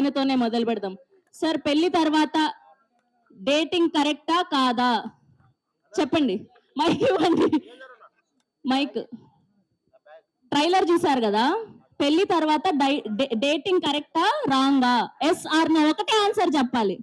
ఆయనతోనే మొదలు పెడదాం. సార్, పెళ్లి తర్వాత డేటింగ్ కరెక్టా కాదా చెప్పండి. మైక్ ఇవ్వండి, మైక్. ట్రైలర్ చూసారు కదా, పెళ్లి తర్వాత డేటింగ్ కరెక్టా రాంగా? ఎస్ ఆర్ నో ఒకటే ఆన్సర్ చెప్పాలి.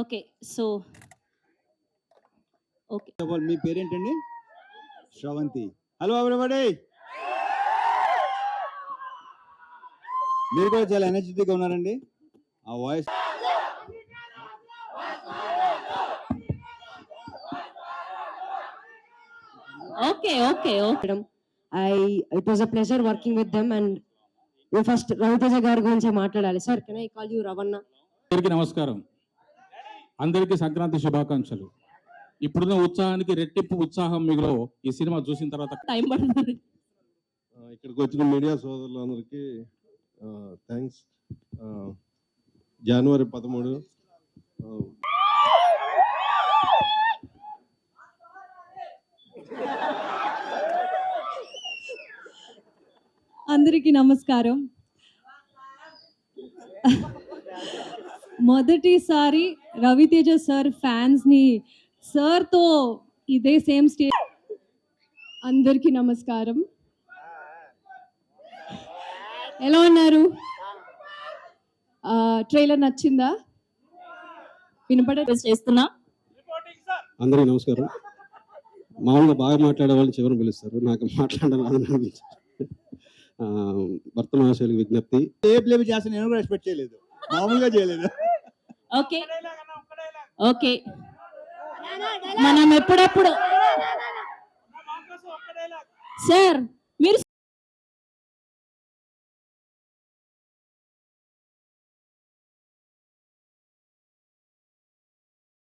ఓకే, సో ఓకే, మీ పేరేంటండి? శ్రవంతి. హలో ఎవరిబడి, మీరు కూడా చాలా ఎనర్జెటిక్గా ఉన్నారండి. ఆ voice okay okay okay. It was a pleasure working with them, and first Raviteja గారి గురించి మాట్లాడాలి. Sir, can I call you Ravana? అందరికీ నమస్కారం, అందరికీ సంక్రాంతి శుభాకాంక్షలు. ఇప్పుడున్న ఉత్సాహానికి రెట్టింపు ఉత్సాహం మీలో ఈ సినిమా చూసిన తర్వాత టైం పడుతుంది. ఇక్కడికి వచ్చిన మీడియా సోదరులందరికీ థ్యాంక్స్. జనవరి 13 అందరికీ నమస్కారం. మొదటిసారి రవితేజ సార్ ఫ్యాన్స్ ని సార్ తో ఇదే సేమ్ స్టేజ్. అందరికీ నమస్కారం. ఎలా ఉన్నారు? ట్రైలర్ నచ్చిందా? వినపడే చేస్తున్నా. అందరికీ నమస్కారం. మామూలుగా బాగా మాట్లాడే వాళ్ళని చివరిని పిలుస్తారు, నాకు మాట్లాడాలని భర్త మహాశయులకు విజ్ఞప్తి. ఏ ప్లే చేస్తే నేను కూడా ఎక్స్పెక్ట్ చేయలేదు, మామూలుగా చేయలేదు. ఓకే ఓకే, మనం ఎప్పుడెప్పుడు సార్